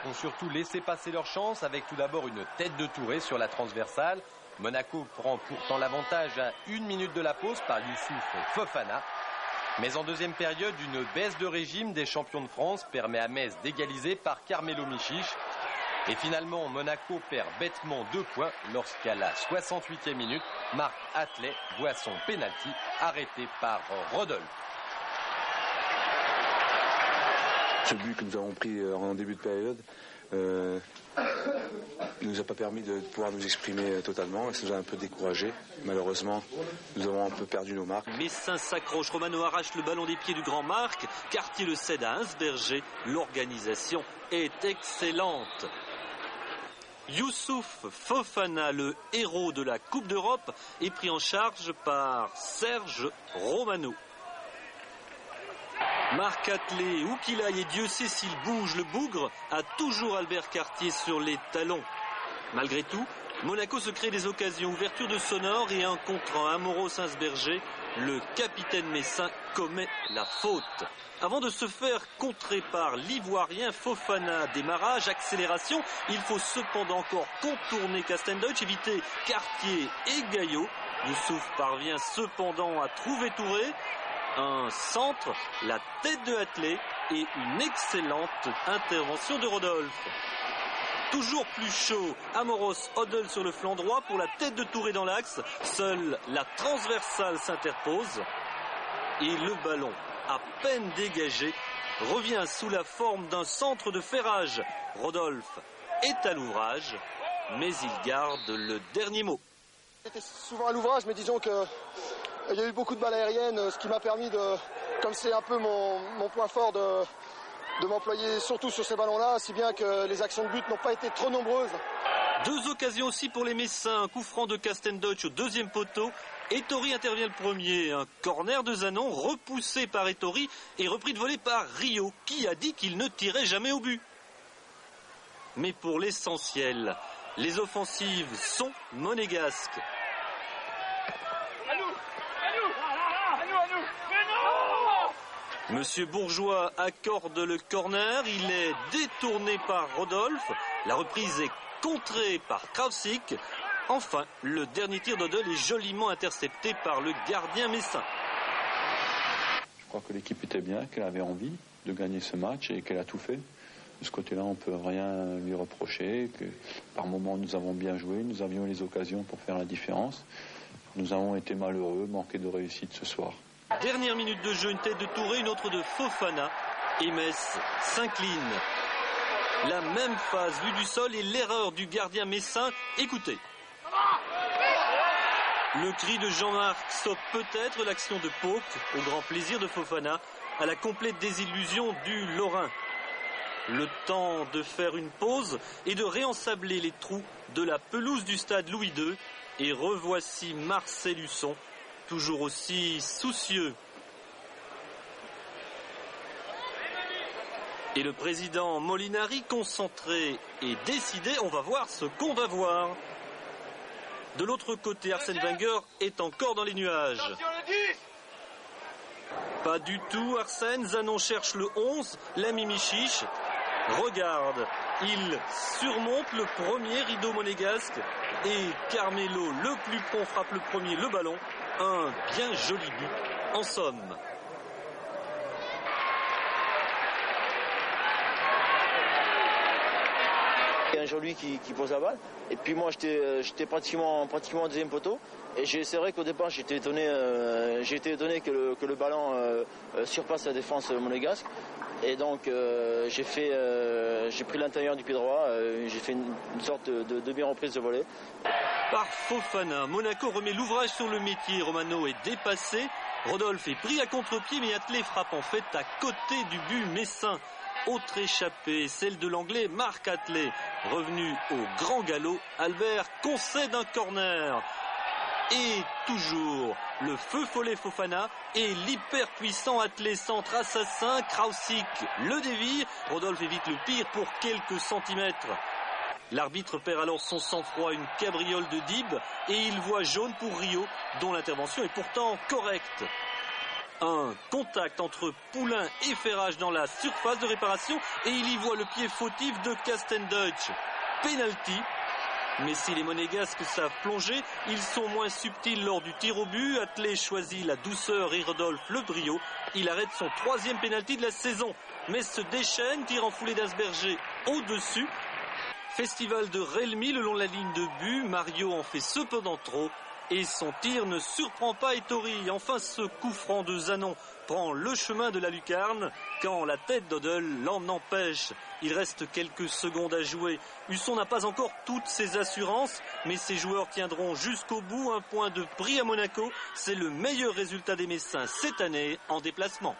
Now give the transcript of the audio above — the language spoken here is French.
ont surtout laissé passer leur chance avec tout d'abord une tête de Touré sur la transversale. Monaco prend pourtant l'avantage à 1 minute de la pause par Youssouf Fofana. Mais en deuxième période, une baisse de régime des champions de France permet à Metz d'égaliser par Carmelo Michiche. Et finalement, Monaco perd bêtement 2 points lorsqu'à la 68e minute, Marc Atlet voit son pénalty arrêté par Rodolphe. Ce but que nous avons pris en début de période ne nous a pas permis de pouvoir nous exprimer totalement. Ça nous a un peu découragés. Malheureusement, nous avons un peu perdu nos marques. Messin s'accroche, Romano arrache le ballon des pieds du grand Marc. Cartier le cède à Heinsberger. L'organisation est excellente. Youssouf Fofana, le héros de la Coupe d'Europe, est pris en charge par Serge Romano. Marc Atlet, où qu'il aille, et Dieu sait s'il bouge, le bougre a toujours Albert Cartier sur les talons. Malgré tout, Monaco se crée des occasions, ouverture de Sonore et un contre un. Amoros Heinsberger, le capitaine messin, commet la faute. Avant de se faire contrer par l'Ivoirien Fofana, démarrage, accélération, il faut cependant encore contourner Castendeutsch, éviter Cartier et Gaillot. Youssouf parvient cependant à trouver Touré. Un centre, la tête de Atlet et une excellente intervention de Rodolphe. Toujours plus chaud, Amoros Hodel sur le flanc droit pour la tête de Touré dans l'axe. Seule la transversale s'interpose et le ballon, à peine dégagé, revient sous la forme d'un centre de ferrage. Rodolphe est à l'ouvrage, mais il garde le dernier mot. J'étais souvent à l'ouvrage, mais disons que il y a eu beaucoup de balles aériennes, ce qui m'a permis de, comme c'est un peu mon point fort, de m'employer surtout sur ces ballons-là, si bien que les actions de but n'ont pas été trop nombreuses. 2 occasions aussi pour les Messins, un coup franc de Castendeutsch au deuxième poteau. Ettori intervient le premier, un corner de Zanon repoussé par Ettori et repris de volée par Rio, qui a dit qu'il ne tirait jamais au but. Mais pour l'essentiel, les offensives sont monégasques. Monsieur Bourgeois accorde le corner, il est détourné par Rodolphe, la reprise est contrée par Krausik. Enfin, le dernier tir d'Hodel est joliment intercepté par le gardien messin. Je crois que l'équipe était bien, qu'elle avait envie de gagner ce match et qu'elle a tout fait. De ce côté-là, on ne peut rien lui reprocher, que par moments nous avons bien joué, nous avions les occasions pour faire la différence. Nous avons été malheureux, manqué de réussite ce soir. Dernière minute de jeu, une tête de Touré, une autre de Fofana. Et Metz s'incline. La même phase vue du sol et l'erreur du gardien messin. Écoutez. Le cri de Jean-Marc stoppe peut-être l'action de Pauque, au grand plaisir de Fofana, à la complète désillusion du Lorrain. Le temps de faire une pause et de réensabler les trous de la pelouse du stade Louis II. Et revoici Marcel Husson, toujours aussi soucieux. Et le président Molinari, concentré et décidé, on va voir ce qu'on va voir. De l'autre côté, Arsène Wenger est encore dans les nuages. Pas du tout, Arsène. Zanon cherche le 11, l'ami Michiche. Regarde, il surmonte le premier rideau monégasque et Carmelo, le plus prompt, frappe le premier le ballon. Un bien joli but, en somme. Il y a un joli qui pose la balle. Et puis moi, j'étais pratiquement au deuxième poteau. Et c'est vrai qu'au départ, j'ai été étonné que le ballon surpasse la défense monégasque. Et donc, j'ai pris l'intérieur du pied droit. J'ai fait une sorte de bien reprise de volée. Par Fofana, Monaco remet l'ouvrage sur le métier. Romano est dépassé. Rodolphe est pris à contre-pied, mais Atlet frappe en fait à côté du but messin. Autre échappée, celle de l'anglais Marc Atlet. Revenu au grand galop, Albert concède un corner. Et toujours le feu follet Fofana et l'hyperpuissant Atlet centre assassin. Krausik le dévie. Rodolphe évite le pire pour quelques centimètres. L'arbitre perd alors son sang-froid, une cabriole de Dib, et il voit jaune pour Rio, dont l'intervention est pourtant correcte. Un contact entre Poulain et Ferrage dans la surface de réparation et il y voit le pied fautif de Castendeutsch. Penalty. Mais si les Monégasques savent plonger, ils sont moins subtils lors du tir au but. Atlé choisit la douceur et Rodolphe le brio. Il arrête son 3e pénalty de la saison. Mais se déchaîne, tire en foulée d'Asberger au-dessus. Festival de Relmi le long de la ligne de but. Mario en fait cependant trop. Et son tir ne surprend pas Ettori. Enfin, ce coup franc de Zanon prend le chemin de la lucarne quand la tête d'Odell l'en empêche. Il reste quelques secondes à jouer. Husson n'a pas encore toutes ses assurances, mais ses joueurs tiendront jusqu'au bout. Un point de prix à Monaco. C'est le meilleur résultat des Messins cette année en déplacement.